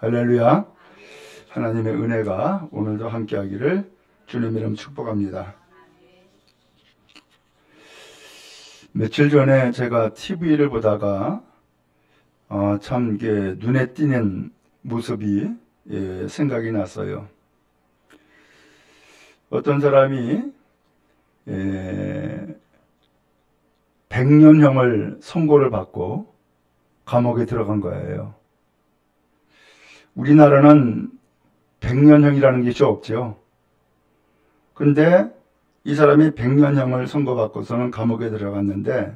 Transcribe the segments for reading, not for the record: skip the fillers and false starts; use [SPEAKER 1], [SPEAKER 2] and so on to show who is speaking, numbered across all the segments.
[SPEAKER 1] 할렐루야. 하나님의 은혜가 오늘도 함께하기를 주님 이름 축복합니다. 며칠 전에 제가 TV를 보다가 참 이게 눈에 띄는 모습이 생각이 났어요. 어떤 사람이 100년형을 선고를 받고 감옥에 들어간 거예요. 우리나라는 100년형이라는 것이 없죠. 근데 이 사람이 100년형을 선고받고서는 감옥에 들어갔는데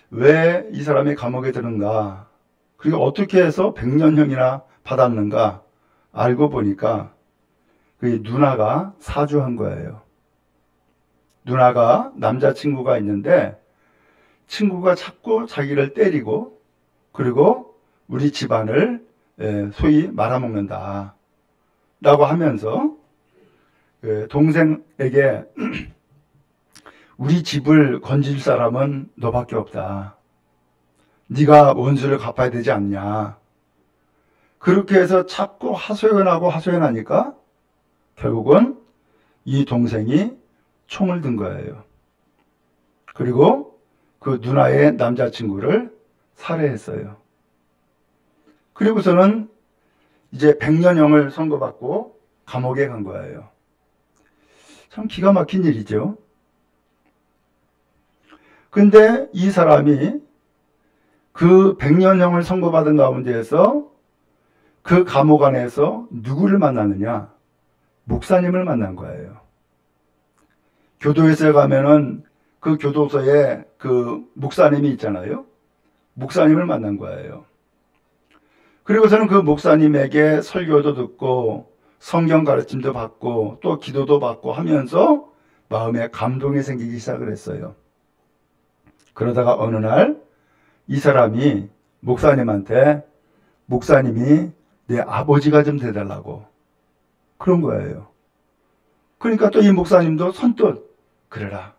[SPEAKER 1] 왜 이 사람이 감옥에 들었는가, 그리고 어떻게 해서 100년형이나 받았는가 알고 보니까 그 누나가 사주한 거예요. 누나가 남자친구가 있는데 친구가 자꾸 자기를 때리고 그리고 우리 집안을 소위 말아먹는다 라고 하면서 동생에게 우리 집을 건질 사람은 너밖에 없다, 네가 원수를 갚아야 되지 않냐, 그렇게 해서 자꾸 하소연하니까 결국은 이 동생이 총을 든 거예요. 그리고 그 누나의 남자친구를 살해했어요. 그리고서는 이제 100년형을 선고받고 감옥에 간 거예요. 참 기가 막힌 일이죠. 근데 이 사람이 그 100년형을 선고받은 가운데에서 그 감옥 안에서 누구를 만나느냐? 목사님을 만난 거예요. 교도소에 가면은 그 교도소에 그 목사님이 있잖아요. 목사님을 만난 거예요. 그리고서는 그 목사님에게 설교도 듣고 성경 가르침도 받고 또 기도도 받고 하면서 마음에 감동이 생기기 시작을 했어요. 그러다가 어느 날 이 사람이 목사님한테 목사님이 내 아버지가 좀 돼달라고 그런 거예요. 그러니까 또 이 목사님도 선뜻 그래라,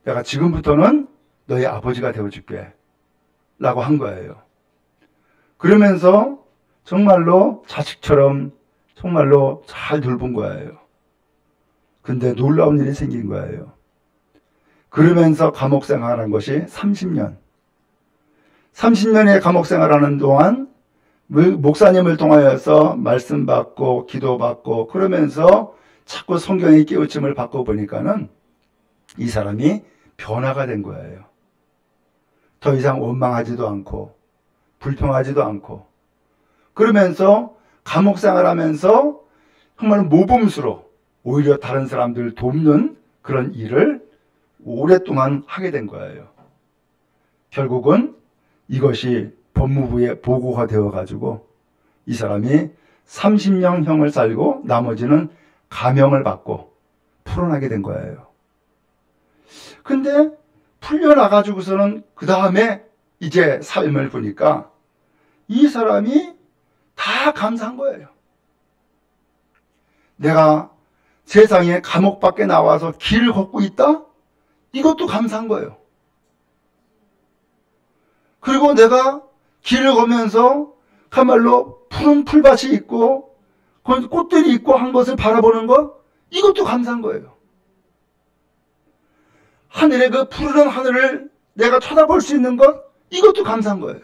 [SPEAKER 1] 내가 지금부터는 너의 아버지가 되어줄게 라고 한 거예요. 그러면서 정말로 자식처럼 정말로 잘 돌본 거예요. 근데 놀라운 일이 생긴 거예요. 그러면서 감옥 생활한 것이 30년의 감옥 생활하는 동안 목사님을 통하여서 말씀 받고 기도 받고 그러면서 자꾸 성경의 깨우침을 받고 보니까는 이 사람이 변화가 된 거예요. 더 이상 원망하지도 않고 불평하지도 않고 그러면서 감옥 생활하면서 정말 모범수로 오히려 다른 사람들 돕는 그런 일을 오랫동안 하게 된 거예요. 결국은 이것이 법무부에 보고가 되어가지고 이 사람이 30년형을 살고 나머지는 감형을 받고 풀어나게 된 거예요. 근데 풀려나가지고서는 그 다음에 이제 삶을 보니까 이 사람이 다 감사한 거예요. 내가 세상에 감옥 밖에 나와서 길을 걷고 있다? 이것도 감사한 거예요. 그리고 내가 길을 걷면서 정말로 푸른 풀밭이 있고 꽃들이 있고 한 것을 바라보는 것, 이것도 감사한 거예요. 하늘의 그 푸르른 하늘을 내가 쳐다볼 수 있는 것, 이것도 감사한 거예요.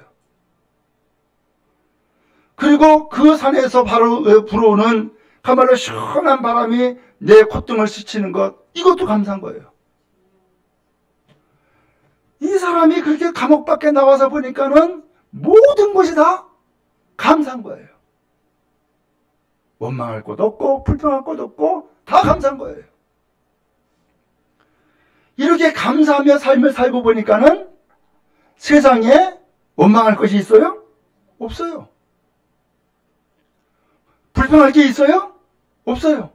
[SPEAKER 1] 그리고 그 산에서 바로 불어오는 정말로 시원한 바람이 내 콧등을 스치는 것, 이것도 감사한 거예요. 이 사람이 그렇게 감옥 밖에 나와서 보니까는 모든 것이 다 감사한 거예요. 원망할 것 없고 불평할 것 없고 다 감사한 거예요. 이렇게 감사하며 삶을 살고 보니까는 세상에 원망할 것이 있어요? 없어요. 불평할 게 있어요? 없어요.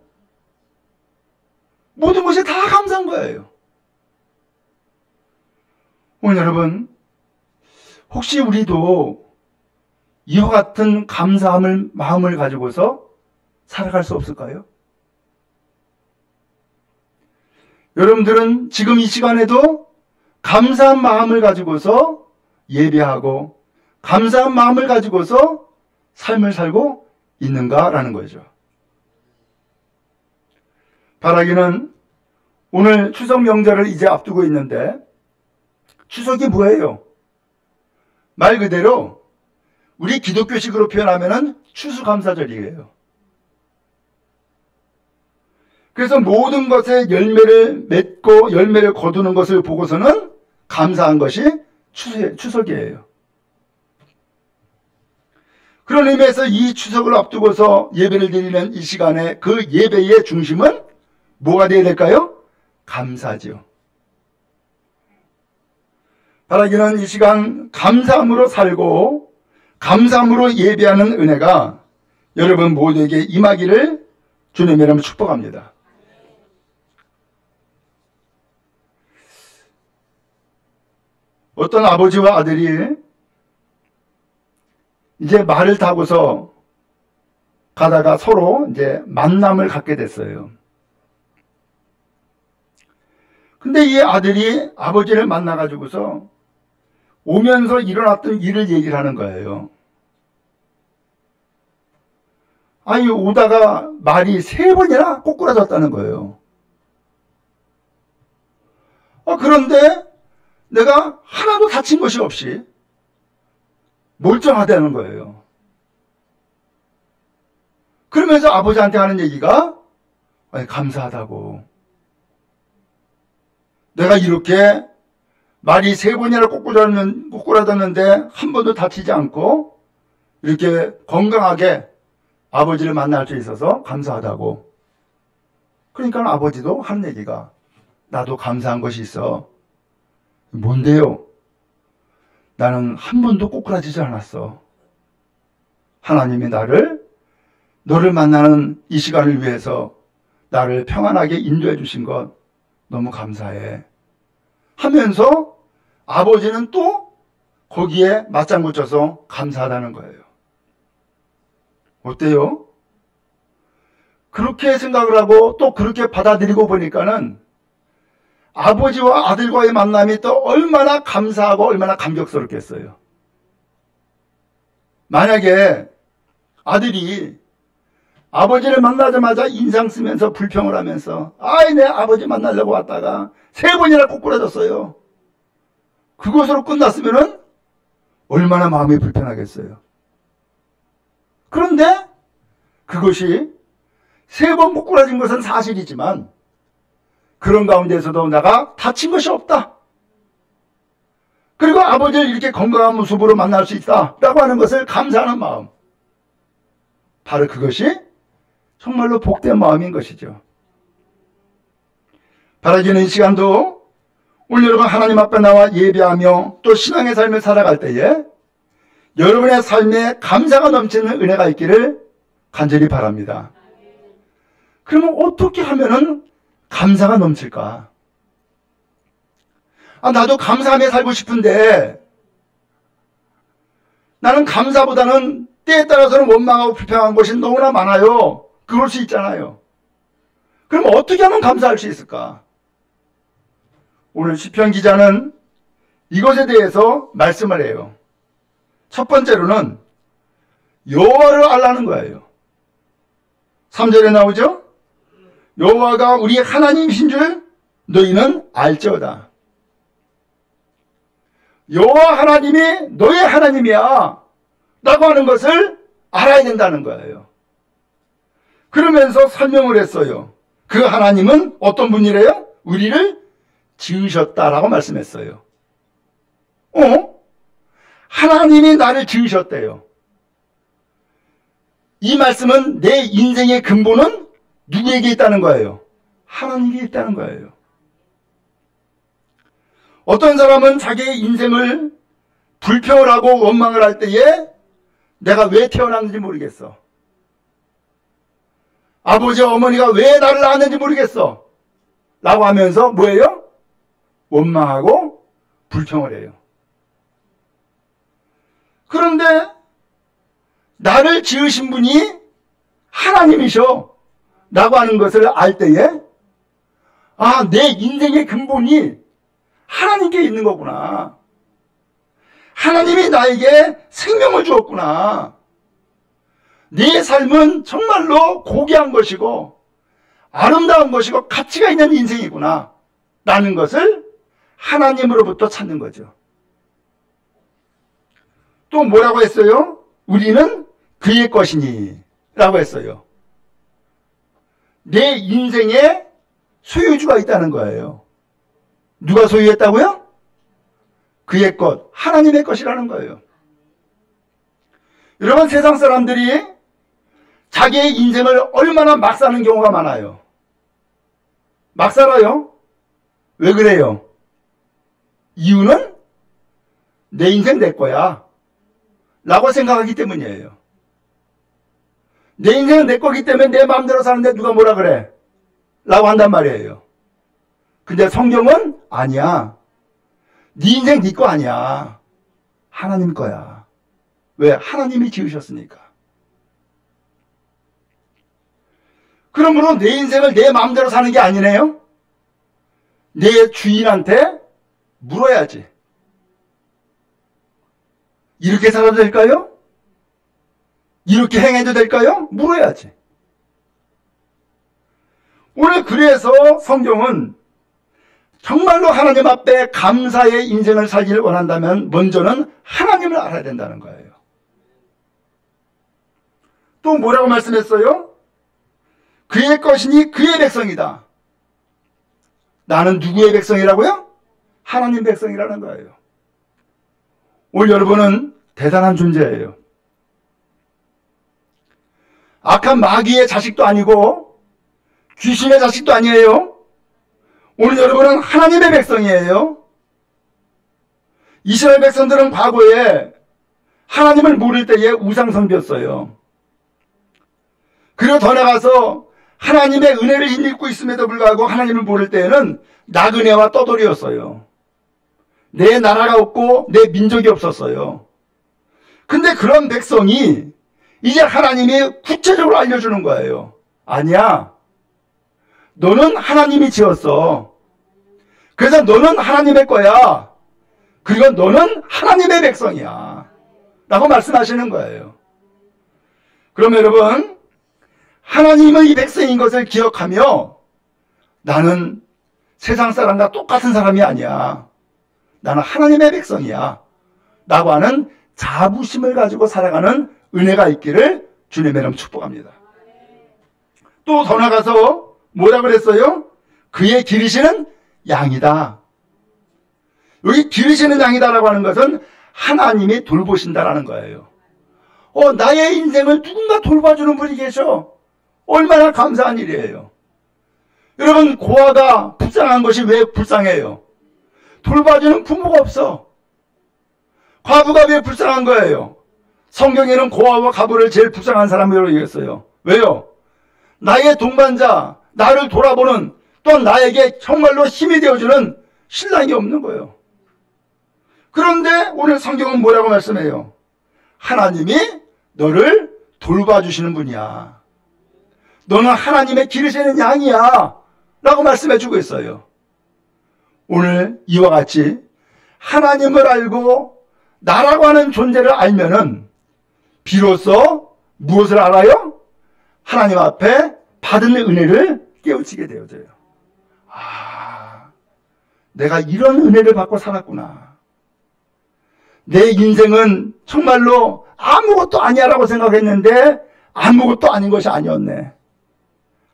[SPEAKER 1] 모든 것이 다 감사한 거예요. 오늘 여러분, 혹시 우리도 이와 같은 감사함을 마음을 가지고서 살아갈 수 없을까요? 여러분들은 지금 이 시간에도 감사한 마음을 가지고서 예배하고 감사한 마음을 가지고서 삶을 살고 있는가라는 거죠. 바라기는 오늘 추석 명절을 이제 앞두고 있는데 추석이 뭐예요? 말 그대로 우리 기독교식으로 표현하면 추수감사절이에요. 그래서 모든 것에 열매를 맺고 열매를 거두는 것을 보고서는 감사한 것이 추석이에요. 그런 의미에서 이 추석을 앞두고서 예배를 드리는 이 시간에 그 예배의 중심은 뭐가 되어야 될까요? 감사죠. 바라기는 이 시간 감사함으로 살고 감사함으로 예배하는 은혜가 여러분 모두에게 임하기를 주님의 이름으로 축복합니다. 어떤 아버지와 아들이 이제 말을 타고서 가다가 서로 이제 만남을 갖게 됐어요. 근데 이 아들이 아버지를 만나가지고서 오면서 일어났던 일을 얘기를 하는 거예요. 아니, 오다가 말이 3번이나 꼬꾸라졌다는 거예요. 그런데 내가 하나도 다친 것이 없이 멀쩡하다는 거예요. 그러면서 아버지한테 하는 얘기가 아니, 감사하다고. 내가 이렇게 말이 3번이나 꼬꾸라졌는데 한 번도 다치지 않고 이렇게 건강하게 아버지를 만날 수 있어서 감사하다고. 그러니까 아버지도 하는 얘기가 나도 감사한 것이 있어. 뭔데요? 나는 한 번도 꼬꾸라지지 않았어. 하나님이 너를 만나는 이 시간을 위해서 나를 평안하게 인도해 주신 것 너무 감사해. 하면서 아버지는 또 거기에 맞장구 쳐서 감사하다는 거예요. 어때요? 그렇게 생각을 하고 또 그렇게 받아들이고 보니까는 아버지와 아들과의 만남이 또 얼마나 감사하고 얼마나 감격스럽겠어요. 만약에 아들이 아버지를 만나자마자 인상 쓰면서 불평을 하면서 아이, 내 아버지 만나려고 왔다가 3번이나 꼬꾸라졌어요. 그것으로 끝났으면은 얼마나 마음이 불편하겠어요. 그런데 그것이 3번 꼬꾸라진 것은 사실이지만 그런 가운데서도 내가 다친 것이 없다. 그리고 아버지를 이렇게 건강한 모습으로 만날 수 있다라고 하는 것을 감사하는 마음. 바로 그것이 정말로 복된 마음인 것이죠. 바라기는 이 시간도 오늘 여러분 하나님 앞에 나와 예배하며 또 신앙의 삶을 살아갈 때에 여러분의 삶에 감사가 넘치는 은혜가 있기를 간절히 바랍니다. 그러면 어떻게 하면은 감사가 넘칠까? 나도 감사하며 살고 싶은데 나는 감사보다는 때에 따라서는 원망하고 불평한 것이 너무나 많아요. 그럴 수 있잖아요. 그럼 어떻게 하면 감사할 수 있을까? 오늘 시편 기자는 이것에 대해서 말씀을 해요. 첫 번째로는 여호와를 알라는 거예요. 3절에 나오죠? 여호와가 우리 하나님이신 줄 너희는 알지어다. 여호와 하나님이 너의 하나님이야 라고 하는 것을 알아야 된다는 거예요. 그러면서 설명을 했어요. 그 하나님은 어떤 분이래요? 우리를 지으셨다라고 말씀했어요. 하나님이 나를 지으셨대요. 이 말씀은 내 인생의 근본은 누구에게 있다는 거예요? 하나님께 있다는 거예요. 어떤 사람은 자기의 인생을 불평을 하고 원망을 할 때에 내가 왜 태어났는지 모르겠어. 아버지와 어머니가 왜 나를 낳았는지 모르겠어. 라고 하면서 뭐예요? 원망하고 불평을 해요. 그런데 나를 지으신 분이 하나님이셔 라고 하는 것을 알 때에 내 인생의 근본이 하나님께 있는 거구나. 하나님이 나에게 생명을 주었구나. 네 삶은 정말로 고귀한 것이고 아름다운 것이고 가치가 있는 인생이구나 라는 것을 하나님으로부터 찾는 거죠. 또 뭐라고 했어요? 우리는 그의 것이니 라고 했어요. 내 인생에 소유주가 있다는 거예요. 누가 소유했다고요? 그의 것, 하나님의 것이라는 거예요. 여러분, 세상 사람들이 자기의 인생을 얼마나 막 사는 경우가 많아요. 막 살아요. 왜 그래요? 이유는 내 인생 내 거야 라고 생각하기 때문이에요. 내 인생은 내 거기 때문에 내 마음대로 사는데 누가 뭐라 그래 라고 한단 말이에요. 근데 성경은 아니야. 네 인생 네 거 아니야. 하나님 거야. 왜? 하나님이 지으셨으니까. 그러므로 내 인생을 내 마음대로 사는 게 아니네요. 내 주인한테 물어야지. 이렇게 살아도 될까요? 이렇게 행해도 될까요? 물어야지. 오늘 그래서 성경은 정말로 하나님 앞에 감사의 인생을 살기를 원한다면 먼저는 하나님을 알아야 된다는 거예요. 또 뭐라고 말씀했어요? 그의 것이니 그의 백성이다. 나는 누구의 백성이라고요? 하나님 백성이라는 거예요. 오늘 여러분은 대단한 존재예요. 악한 마귀의 자식도 아니고 귀신의 자식도 아니에요. 오늘 여러분은 하나님의 백성이에요. 이스라엘 백성들은 과거에 하나님을 모를 때에 우상숭배였어요. 그리고 더 나가서 하나님의 은혜를 힘입고 있음에도 불구하고 하나님을 모를 때에는 나그네와 떠돌이였어요. 내 나라가 없고 내 민족이 없었어요. 근데 그런 백성이 이제 하나님이 구체적으로 알려주는 거예요. 아니야. 너는 하나님이 지었어. 그래서 너는 하나님의 거야. 그리고 너는 하나님의 백성이야. 라고 말씀하시는 거예요. 그럼 여러분, 하나님의 백성인 것을 기억하며 나는 세상 사람과 똑같은 사람이 아니야. 나는 하나님의 백성이야. 라고 하는 자부심을 가지고 살아가는 은혜가 있기를 주님의 이름 축복합니다. 또 더 나가서 뭐라 그랬어요? 그의 기르시는 양이다. 여기 기르시는 양이다라고 하는 것은 하나님이 돌보신다라는 거예요. 나의 인생을 누군가 돌봐주는 분이 계셔. 얼마나 감사한 일이에요. 여러분, 고아가 불쌍한 것이 왜 불쌍해요? 돌봐주는 부모가 없어. 과부가 왜 불쌍한 거예요? 성경에는 고아와 과부를 제일 불쌍한 사람으로 얘기했어요. 왜요? 나의 동반자, 나를 돌아보는, 또 나에게 정말로 힘이 되어주는 신랑이 없는 거예요. 그런데 오늘 성경은 뭐라고 말씀해요? 하나님이 너를 돌봐주시는 분이야. 너는 하나님의 기르시는 양이야. 라고 말씀해주고 있어요. 오늘 이와 같이 하나님을 알고 나라고 하는 존재를 알면은 비로소 무엇을 알아요? 하나님 앞에 받은 은혜를 깨우치게 되어져요. 내가 이런 은혜를 받고 살았구나. 내 인생은 정말로 아무것도 아니야 라고 생각했는데 아무것도 아닌 것이 아니었네.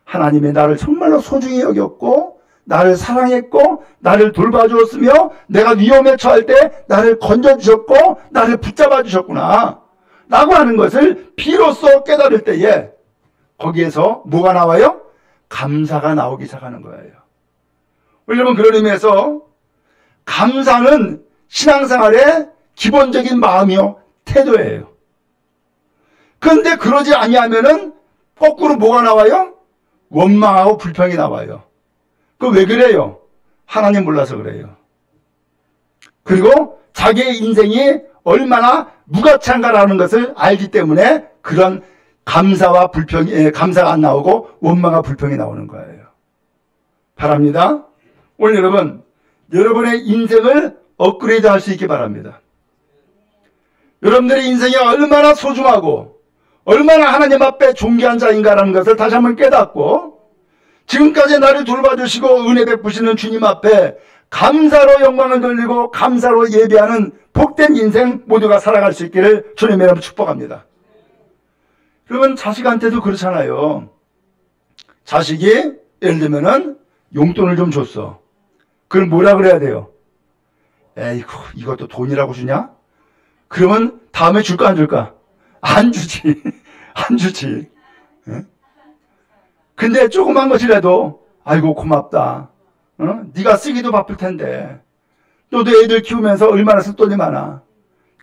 [SPEAKER 1] 하나님이 나를 정말로 소중히 여겼고 나를 사랑했고 나를 돌봐주었으며 내가 위험에 처할 때 나를 건져주셨고 나를 붙잡아 주셨구나 라고 하는 것을 비로소 깨달을 때에 거기에서 뭐가 나와요? 감사가 나오기 시작하는 거예요. 왜냐면 그런 의미에서 감사는 신앙생활의 기본적인 마음이요 태도예요. 그런데 그러지 아니하면은 거꾸로 뭐가 나와요? 원망하고 불평이 나와요. 그 왜 그래요? 하나님 몰라서 그래요. 그리고 자기의 인생이 얼마나 무가치한가라는 것을 알기 때문에 그런 감사와 불평이, 감사가 안 나오고 원망과 불평이 나오는 거예요. 바랍니다. 오늘 여러분, 여러분의 인생을 업그레이드 할 수 있기 바랍니다. 여러분들의 인생이 얼마나 소중하고 얼마나 하나님 앞에 존귀한 자인가라는 것을 다시 한번 깨닫고 지금까지 나를 돌봐주시고 은혜 베푸시는 주님 앞에 감사로 영광을 돌리고 감사로 예배하는 복된 인생 모두가 살아갈 수 있기를 주님의 이름으로 축복합니다. 그러면 자식한테도 그렇잖아요. 자식이 예를 들면은 용돈을 좀 줬어. 그걸 뭐라 그래야 돼요? 에이구, 이것도 돈이라고 주냐? 그러면 다음에 줄까 안 줄까? 안 주지. 안 주지. 예? 근데 조그만 것이라도 아이고 고맙다. 네가 쓰기도 바쁠 텐데 너도 애들 키우면서 얼마나 쓸 돈이 많아.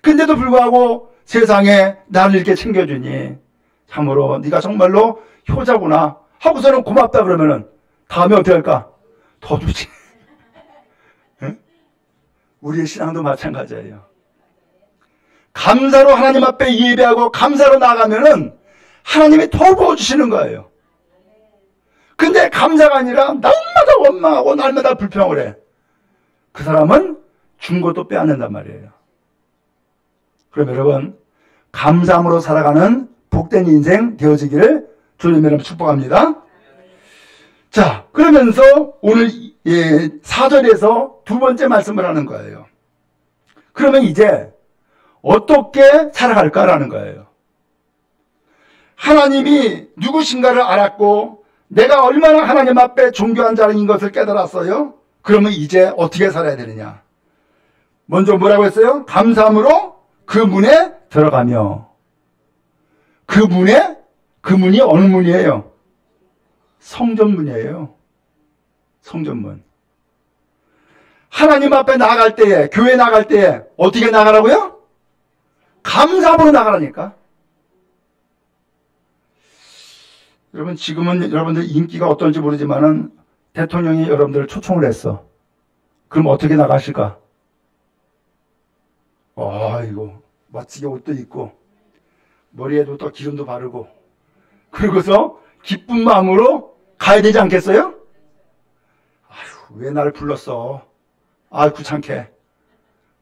[SPEAKER 1] 근데도 불구하고 세상에 나를 이렇게 챙겨주니 참으로 네가 정말로 효자구나 하고서는 고맙다 그러면은 다음에 어떻게 할까? 더 주지. 예? 우리의 신앙도 마찬가지예요. 감사로 하나님 앞에 예배하고 감사로 나가면은 하나님이 더 부어주시는 거예요. 근데 감사가 아니라 날마다 원망하고 날마다 불평을 해. 그 사람은 준 것도 빼앗는단 말이에요. 그럼 여러분 감사함으로 살아가는 복된 인생 되어지기를 주님의 이름으로 축복합니다. 자, 그러면서 오늘 4절에서 두 번째 말씀을 하는 거예요. 그러면 이제 어떻게 살아갈까라는 거예요. 하나님이 누구신가를 알았고 내가 얼마나 하나님 앞에 존귀한 자인 것을 깨달았어요. 그러면 이제 어떻게 살아야 되느냐. 먼저 뭐라고 했어요? 감사함으로 그 문에 들어가며. 그 문이 어느 문이에요? 성전문이에요. 성전문. 하나님 앞에 나갈 때에, 교회 나갈 때에 어떻게 나가라고요? 감사함으로 나가라니까. 여러분 지금은 여러분들 인기가 어떤지 모르지만은 대통령이 여러분들을 초청을 했어. 그럼 어떻게 나가실까? 이거 멋지게 옷도 입고 머리에도 또 기름도 바르고 그러고서 기쁜 마음으로 가야 되지 않겠어요? 아휴, 왜 나를 불렀어? 아, 귀찮게.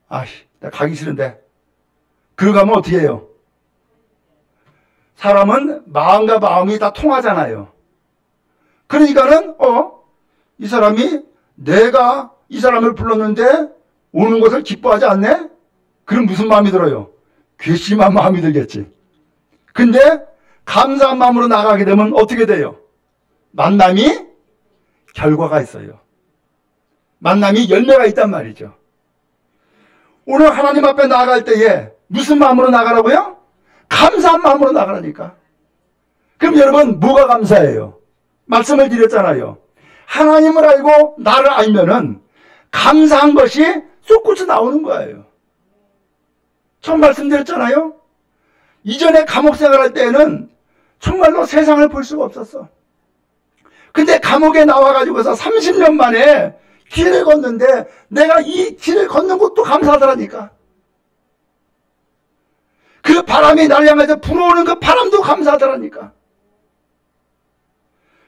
[SPEAKER 1] 나 가기 싫은데. 그러고 가면 어떻게 해요? 사람은 마음과 마음이 다 통하잖아요. 그러니까는 이 사람이 내가 이 사람을 불렀는데 오는 것을 기뻐하지 않네? 그럼 무슨 마음이 들어요? 괘씸한 마음이 들겠지. 근데 감사한 마음으로 나가게 되면 어떻게 돼요? 만남이 결과가 있어요. 만남이 열매가 있단 말이죠. 오늘 하나님 앞에 나갈 때에 무슨 마음으로 나가라고요? 감사한 마음으로 나가라니까. 그럼 여러분 뭐가 감사해요? 말씀을 드렸잖아요. 하나님을 알고 나를 알면은 감사한 것이 쏟구쳐 나오는 거예요. 처음 말씀드렸잖아요. 이전에 감옥 생활할 때는 정말로 세상을 볼 수가 없었어. 근데 감옥에 나와가지고서 30년 만에 길을 걷는데 내가 이 길을 걷는 것도 감사하더라니까. 그 바람이 날 향해서 불어오는 그 바람도 감사하더라니까.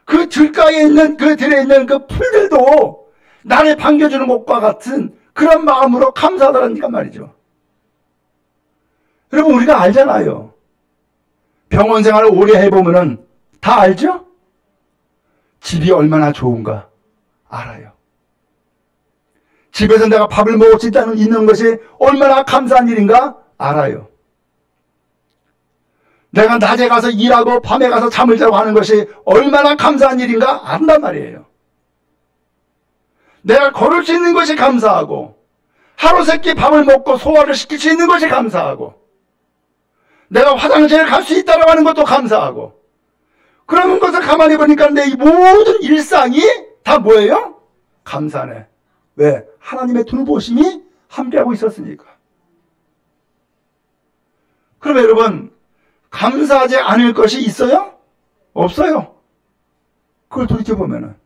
[SPEAKER 1] 그 들가에 있는 그 들에 있는 그 풀들도 나를 반겨주는 것과 같은 그런 마음으로 감사하더라니까 말이죠. 여러분 우리가 알잖아요. 병원 생활을 오래 해보면은 다 알죠? 집이 얼마나 좋은가 알아요. 집에서 내가 밥을 먹을 수 있는 것이 얼마나 감사한 일인가 알아요. 내가 낮에 가서 일하고 밤에 가서 잠을 자고 하는 것이 얼마나 감사한 일인가 안단 말이에요. 내가 걸을 수 있는 것이 감사하고 하루 세끼 밥을 먹고 소화를 시킬 수 있는 것이 감사하고 내가 화장실에 갈 수 있다고 하는 것도 감사하고 그런 것을 가만히 보니까 내 이 모든 일상이 다 뭐예요? 감사네. 왜? 하나님의 돌보심이 함께하고 있었으니까. 그러면 여러분 감사하지 않을 것이 있어요? 없어요. 그걸 돌이켜보면은.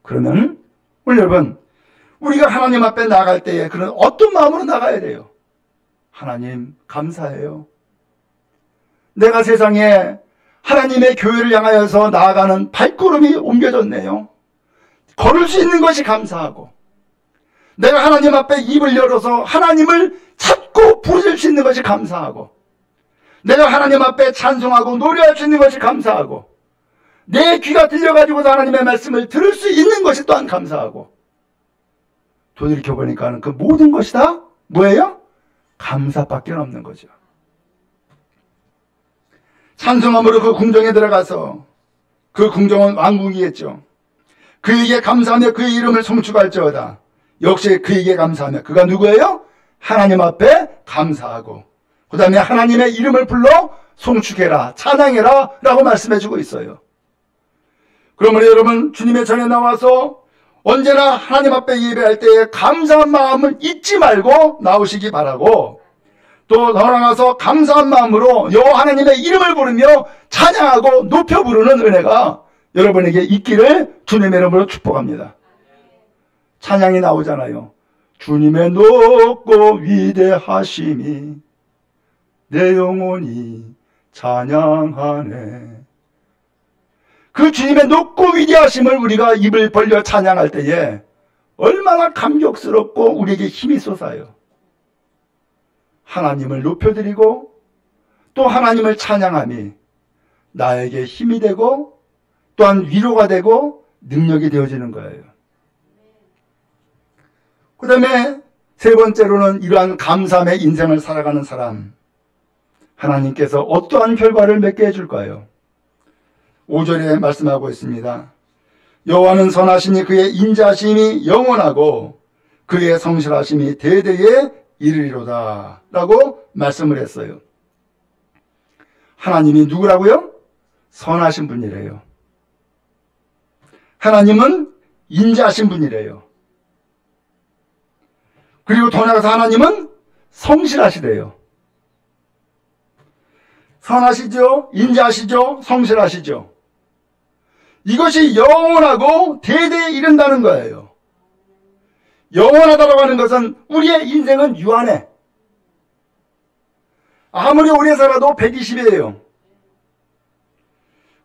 [SPEAKER 1] 그러면 오늘 여러분 우리가 하나님 앞에 나갈 때에 그런 어떤 마음으로 나가야 돼요? 하나님 감사해요. 내가 세상에 하나님의 교회를 향하여서 나아가는 발걸음이 옮겨졌네요. 걸을 수 있는 것이 감사하고 내가 하나님 앞에 입을 열어서 하나님을 찾고 부르실 수 있는 것이 감사하고 내가 하나님 앞에 찬송하고 노래할 수 있는 것이 감사하고, 내 귀가 들려가지고 하나님의 말씀을 들을 수 있는 것이 또한 감사하고, 돌이켜보니까 그 모든 것이 다 뭐예요? 감사밖에 없는 거죠. 찬송함으로 그 궁정에 들어가서, 그 궁정은 왕궁이겠죠. 그에게 감사하며 그의 이름을 송축할지어다. 역시 그에게 감사하며, 그가 누구예요? 하나님 앞에 감사하고, 그 다음에 하나님의 이름을 불러 송축해라, 찬양해라 라고 말씀해주고 있어요. 그러므로 여러분, 주님의 전에 나와서 언제나 하나님 앞에 예배할 때에 감사한 마음을 잊지 말고 나오시기 바라고, 또 나아가서 감사한 마음으로 여호와 하나님의 이름을 부르며 찬양하고 높여 부르는 은혜가 여러분에게 있기를 주님의 이름으로 축복합니다. 찬양이 나오잖아요. 주님의 높고 위대하심이 내 영혼이 찬양하네. 그 주님의 높고 위대하심을 우리가 입을 벌려 찬양할 때에 얼마나 감격스럽고 우리에게 힘이 솟아요. 하나님을 높여드리고 또 하나님을 찬양함이 나에게 힘이 되고 또한 위로가 되고 능력이 되어지는 거예요. 그 다음에 세 번째로는 이러한 감사함의 인생을 살아가는 사람, 하나님께서 어떠한 결과를 맺게 해줄까요? 5절에 말씀하고 있습니다. 여호와는 선하시니 그의 인자하심이 영원하고 그의 성실하심이 대대에 이르리로다 라고 말씀을 했어요. 하나님이 누구라고요? 선하신 분이래요. 하나님은 인자하신 분이래요. 그리고 더 나아가서 하나님은 성실하시대요. 선하시죠? 인자하시죠? 성실하시죠? 이것이 영원하고 대대에 이른다는 거예요. 영원하다고 하는 것은 우리의 인생은 유한해. 아무리 오래 살아도 120이에요.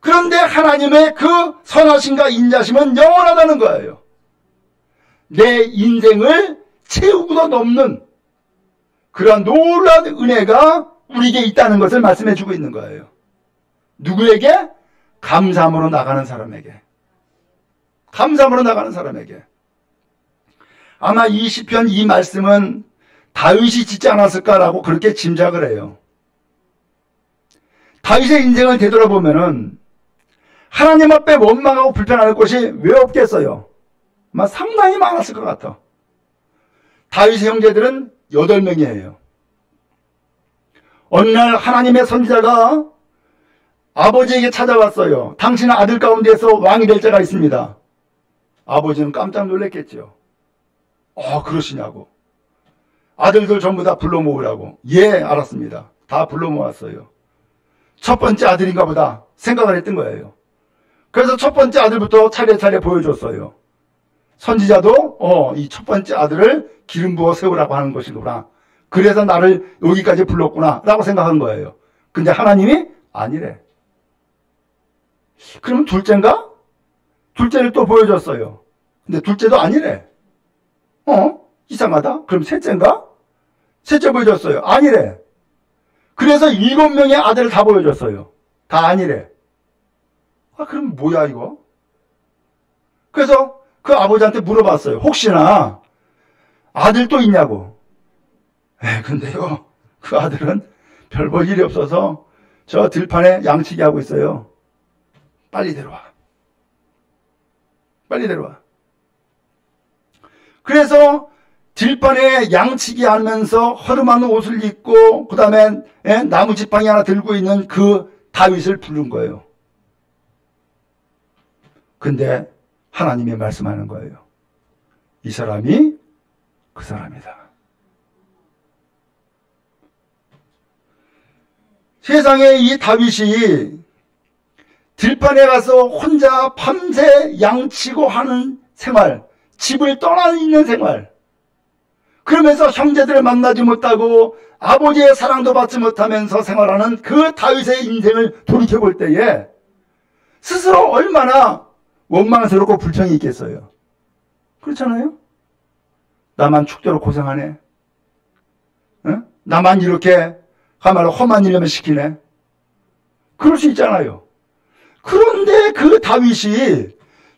[SPEAKER 1] 그런데 하나님의 그 선하심과 인자심은 영원하다는 거예요. 내 인생을 채우고도 넘는 그러한 놀라운 은혜가 우리에게 있다는 것을 말씀해 주고 있는 거예요. 누구에게? 감사함으로 나가는 사람에게. 감사함으로 나가는 사람에게. 아마 이 시편 이 말씀은 다윗이 짓지 않았을까라고 그렇게 짐작을 해요. 다윗의 인생을 되돌아보면은 하나님 앞에 원망하고 불평할 곳이 왜 없겠어요? 아마 상당히 많았을 것 같아. 다윗의 형제들은 8명이에요. 어느 날 하나님의 선지자가 아버지에게 찾아왔어요. 당신의 아들 가운데서 왕이 될 자가 있습니다. 아버지는 깜짝 놀랐겠죠. 그러시냐고. 아들들 전부 다 불러 모으라고. 예, 알았습니다. 다 불러 모았어요. 첫 번째 아들인가 보다 생각을 했던 거예요. 그래서 첫 번째 아들부터 차례차례 보여줬어요. 선지자도 이 첫 번째 아들을 기름 부어 세우라고 하는 것이구나. 그래서 나를 여기까지 불렀구나 라고 생각한 거예요. 근데 하나님이 아니래. 그럼 둘째인가? 둘째를 또 보여줬어요. 근데 둘째도 아니래. 이상하다. 그럼 셋째인가? 셋째 보여줬어요. 아니래. 그래서 7명의 아들을 다 보여줬어요. 다 아니래. 그럼 뭐야 이거? 그래서 그 아버지한테 물어봤어요. 혹시나 아들 또 있냐고. 근데요, 그 아들은 별 볼 일이 없어서 저 들판에 양치기 하고 있어요. 빨리 데려와. 빨리 데려와. 그래서 들판에 양치기 하면서 허름한 옷을 입고 그 다음에 나무 지팡이 하나 들고 있는 그 다윗을 부른 거예요. 근데 하나님이 말씀하는 거예요. 이 사람이 그 사람이다. 세상에 이 다윗이 들판에 가서 혼자 밤새 양치고 하는 생활, 집을 떠나 있는 생활, 그러면서 형제들을 만나지 못하고 아버지의 사랑도 받지 못하면서 생활하는 그 다윗의 인생을 돌이켜볼 때에 스스로 얼마나 원망스럽고 불평이 있겠어요. 그렇잖아요? 나만 축대로 고생하네. 나만 이렇게 가말로 험한 일이면 시키네. 그럴 수 있잖아요. 그런데 그 다윗이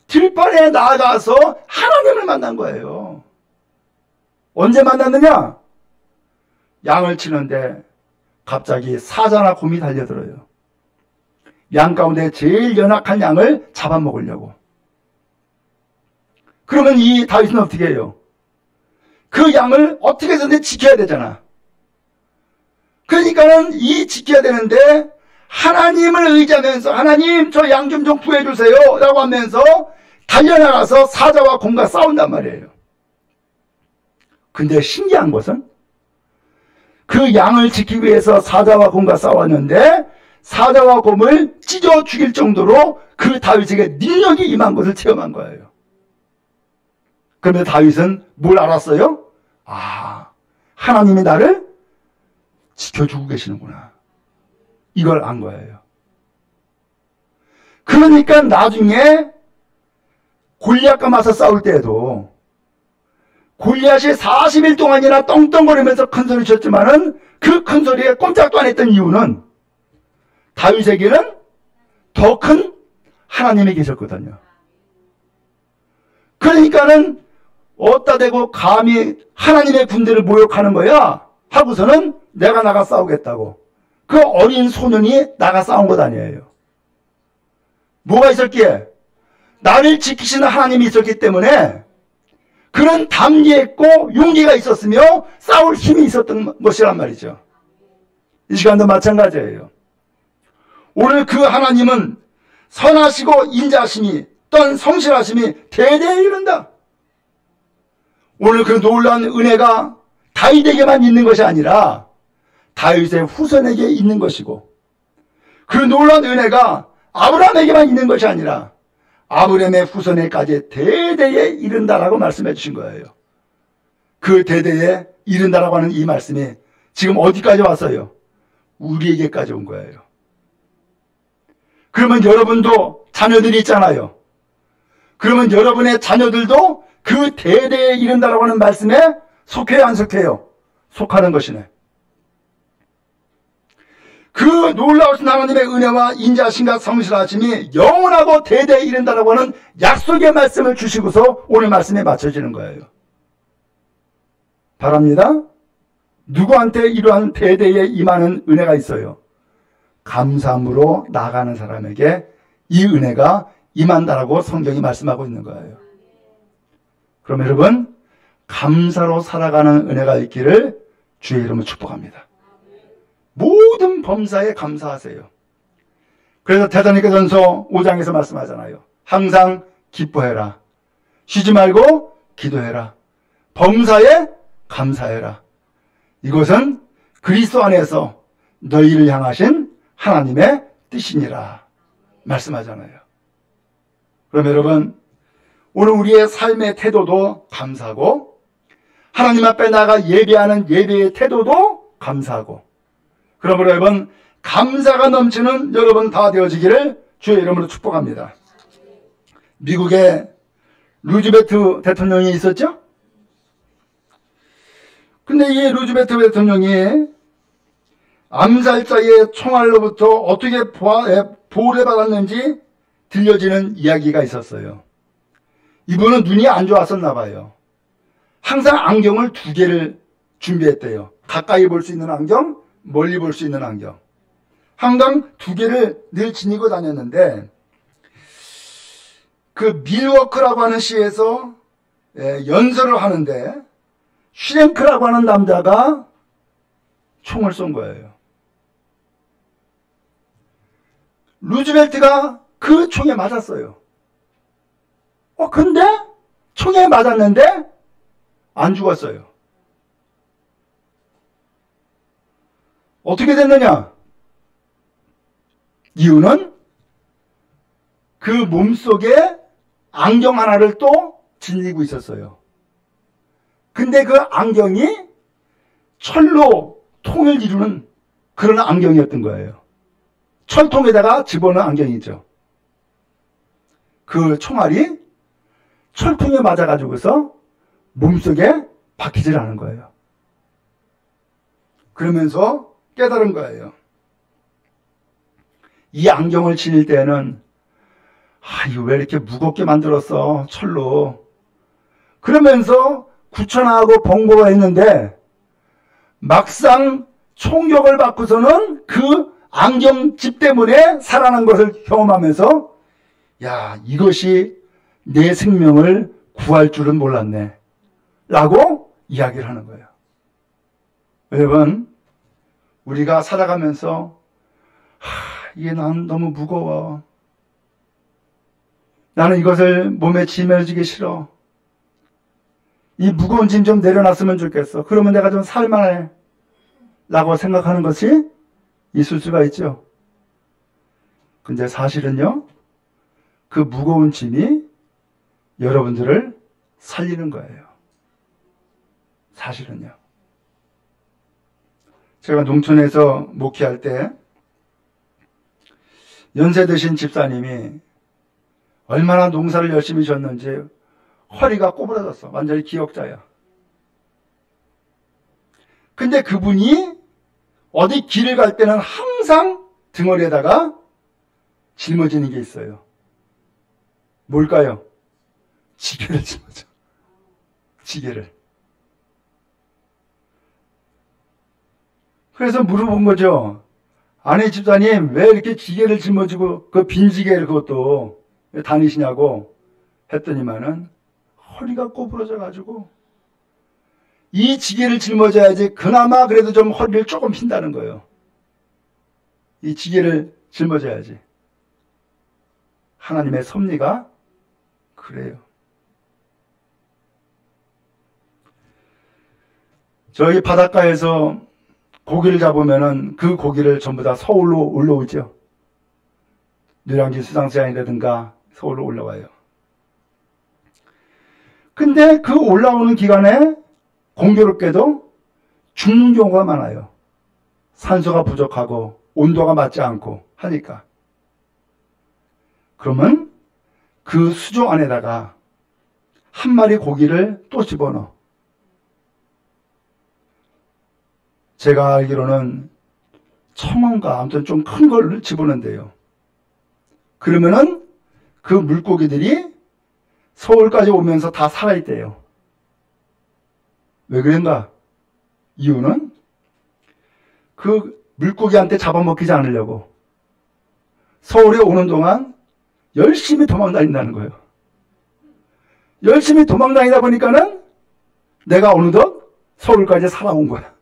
[SPEAKER 1] 들판에 나가서 하나님을 만난 거예요. 언제 만났느냐? 양을 치는데 갑자기 사자나 곰이 달려들어요. 양 가운데 제일 연약한 양을 잡아먹으려고. 그러면 이 다윗은 어떻게 해요? 그 양을 어떻게 해서든 지켜야 되잖아. 그러니까는 이 지켜야 되는데 하나님을 의지하면서 하나님 저 양 좀 구해주세요 라고 하면서 달려나가서 사자와 곰과 싸운단 말이에요. 근데 신기한 것은 그 양을 지키기 위해서 사자와 곰과 싸웠는데 사자와 곰을 찢어 죽일 정도로 그 다윗에게 능력이 임한 것을 체험한 거예요. 그런데 다윗은 뭘 알았어요? 아, 하나님이 나를 지켜주고 계시는구나. 이걸 안 거예요. 그러니까 나중에 골리앗과 맞서 싸울 때에도 골리앗이 40일 동안이나 떵떵거리면서 큰소리 쳤지만은 그 큰소리에 꼼짝도 안 했던 이유는 다윗에게는 더 큰 하나님이 계셨거든요. 그러니까는 어디다 대고 감히 하나님의 군대를 모욕하는 거야 하고서는 내가 나가 싸우겠다고. 그 어린 소년이 나가 싸운 것 아니에요. 뭐가 있었기에? 나를 지키시는 하나님이 있었기 때문에 그런 담대했고 용기가 있었으며 싸울 힘이 있었던 것이란 말이죠. 이 시간도 마찬가지예요. 오늘 그 하나님은 선하시고 인자하심이 또한 성실하심이 대대에 이른다. 오늘 그 놀라운 은혜가 다윗에게만 있는 것이 아니라 다윗의 후손에게 있는 것이고 그 놀라운 은혜가 아브라함에게만 있는 것이 아니라 아브라함의 후손에까지 대대에 이른다라고 말씀해 주신 거예요. 그 대대에 이른다라고 하는 이 말씀이 지금 어디까지 왔어요? 우리에게까지 온 거예요. 그러면 여러분도 자녀들이 있잖아요. 그러면 여러분의 자녀들도 그 대대에 이른다라고 하는 말씀에 속해요, 안 속해요? 속하는 것이네. 그 놀라우신 하나님의 은혜와 인자하심과 성실하심이 영원하고 대대에 이른다라고 하는 약속의 말씀을 주시고서 오늘 말씀에 맞춰지는 거예요. 바랍니다. 누구한테 이러한 대대에 임하는 은혜가 있어요? 감사함으로 나아가는 사람에게 이 은혜가 임한다라고 성경이 말씀하고 있는 거예요. 그럼 여러분, 감사로 살아가는 은혜가 있기를 주의 이름으로 축복합니다. 모든 범사에 감사하세요. 그래서 데살로니가전서 5장에서 말씀하잖아요. 항상 기뻐해라. 쉬지 말고 기도해라. 범사에 감사해라. 이것은 그리스도 안에서 너희를 향하신 하나님의 뜻이니라 말씀하잖아요. 그럼 여러분, 오늘 우리의 삶의 태도도 감사하고 하나님 앞에 나가 예배하는 예배의 태도도 감사하고, 그러므로 여러분 감사가 넘치는 여러분 다 되어지기를 주의 이름으로 축복합니다. 미국에 루즈벨트 대통령이 있었죠? 근데 이 루즈벨트 대통령이 암살자의 총알로부터 어떻게 보호를 받았는지 들려지는 이야기가 있었어요. 이분은 눈이 안 좋았었나 봐요. 항상 안경을 2개를 준비했대요. 가까이 볼 수 있는 안경, 멀리 볼 수 있는 안경. 항상 2개를 늘 지니고 다녔는데, 그 밀워크라고 하는 시에서 연설을 하는데 슈랭크라고 하는 남자가 총을 쏜 거예요. 루즈벨트가 그 총에 맞았어요. 근데 총에 맞았는데 안 죽었어요. 어떻게 됐느냐? 이유는 그 몸속에 안경 하나를 또 지니고 있었어요. 근데 그 안경이 철로 통을 이루는 그런 안경이었던 거예요. 철통에다가 집어넣은 안경이죠. 그 총알이 철통에 맞아가지고서 몸속에 박히질 않은 거예요. 그러면서 깨달은 거예요. 이 안경을 지닐 때는 이거 왜 이렇게 무겁게 만들었어, 철로. 그러면서 구천하고 번거가 했는데 막상 총격을 받고서는 그 안경집 때문에 살아난 것을 경험하면서 야, 이것이 내 생명을 구할 줄은 몰랐네 라고 이야기를 하는 거예요. 여러분, 우리가 살아가면서 이게 난 너무 무거워. 나는 이것을 몸에 짊어지기 싫어. 이 무거운 짐 좀 내려놨으면 좋겠어. 그러면 내가 좀 살만해 라고 생각하는 것이 있을 수가 있죠. 근데 사실은요, 그 무거운 짐이 여러분들을 살리는 거예요. 사실은요. 제가 농촌에서 목회할 때 연세 드신 집사님이 얼마나 농사를 열심히 졌는지 허리가 꼬부라졌어. 완전히 기역자야. 근데 그분이 어디 길을 갈 때는 항상 등허리에다가 짊어지는 게 있어요. 뭘까요? 지게를 짊어져. 지게를. 그래서 물어본 거죠. 아니 집사님 왜 이렇게 지게를 짊어지고 그 빈지게를 그것도 다니시냐고 했더니만은 허리가 꼬부러져 가지고 이 지게를 짊어져야지 그나마 그래도 좀 허리를 조금 핀다는 거예요. 이 지게를 짊어져야지. 하나님의 섭리가 그래요. 저희 바닷가에서 고기를 잡으면은 그 고기를 전부 다 서울로 올라오죠. 노량진 수상시장이라든가 서울로 올라와요. 근데 그 올라오는 기간에 공교롭게도 죽는 경우가 많아요. 산소가 부족하고 온도가 맞지 않고 하니까. 그러면 그 수조 안에다가 한 마리 고기를 또 집어넣어. 제가 알기로는 청어인가 아무튼 좀 큰 걸 집어넣는데요. 그러면은 그 물고기들이 서울까지 오면서 다 살아있대요. 왜 그런가? 이유는 그 물고기한테 잡아먹히지 않으려고 서울에 오는 동안 열심히 도망다닌다는 거예요. 열심히 도망다니다 보니까는 내가 어느덧 서울까지 살아온 거야.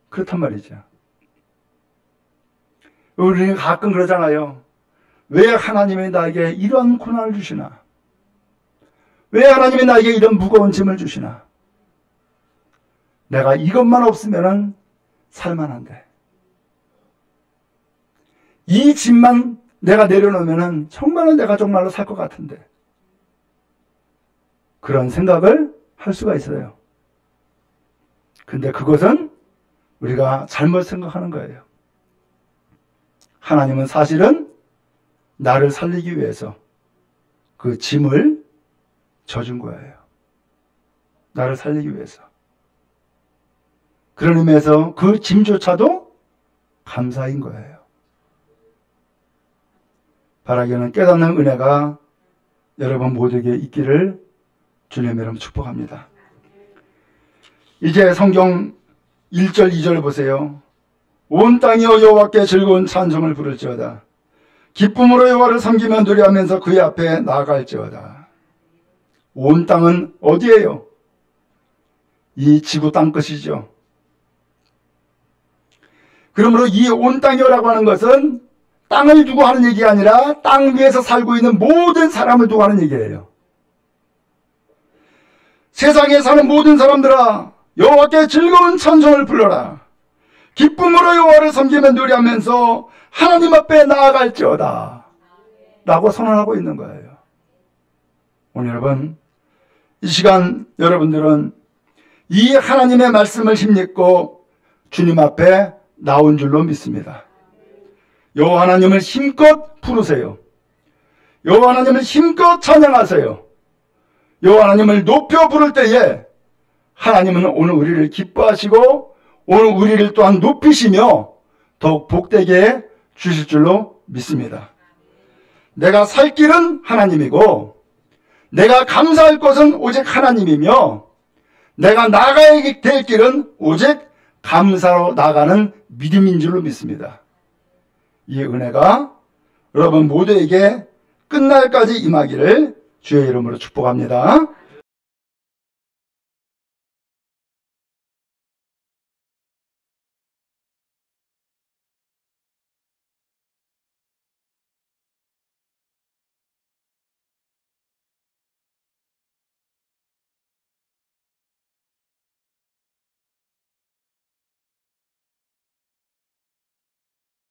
[SPEAKER 1] 그렇단 말이죠. 우리는 가끔 그러잖아요. 왜 하나님이 나에게 이런 고난을 주시나? 왜 하나님이 나에게 이런 무거운 짐을 주시나? 내가 이것만 없으면 살만한데. 이 짐만 내가 내려놓으면 정말로 내가 정말로 살 것 같은데. 그런 생각을 할 수가 있어요. 근데 그것은 우리가 잘못 생각하는 거예요. 하나님은 사실은 나를 살리기 위해서 그 짐을 져준 거예요. 나를 살리기 위해서. 그런 의미에서 그 짐조차도 감사인 거예요. 바라기는 깨닫는 은혜가 여러분 모두에게 있기를 주님의 이름으로 축복합니다. 이제 성경 1절 2절 보세요. 온 땅이여 여호와께 즐거운 찬송을 부를지어다. 기쁨으로 여호와를 섬기며 노래하면서 그의 앞에 나아갈지어다. 온 땅은 어디예요? 이 지구 땅끝이죠. 그러므로 이 온 땅이라고 하는 것은 땅을 두고 하는 얘기가 아니라 땅 위에서 살고 있는 모든 사람을 두고 하는 얘기예요. 세상에 사는 모든 사람들아 여호와께 즐거운 찬송을 불러라. 기쁨으로 여호와를 섬기며 노래하면서 하나님 앞에 나아갈지어다 라고 선언하고 있는 거예요. 오늘 여러분 이 시간 여러분들은 이 하나님의 말씀을 힘입고 주님 앞에 나온 줄로 믿습니다. 여호와 하나님을 힘껏 부르세요. 여호와 하나님을 힘껏 찬양하세요. 여호와 하나님을 높여 부를 때에 하나님은 오늘 우리를 기뻐하시고 오늘 우리를 또한 높이시며 더욱 복되게 주실 줄로 믿습니다. 내가 살 길은 하나님이고 내가 감사할 것은 오직 하나님이며 내가 나가야 될 길은 오직 감사로 나가는 믿음인 줄로 믿습니다. 이 은혜가 여러분 모두에게 끝날까지 임하기를 주의 이름으로 축복합니다.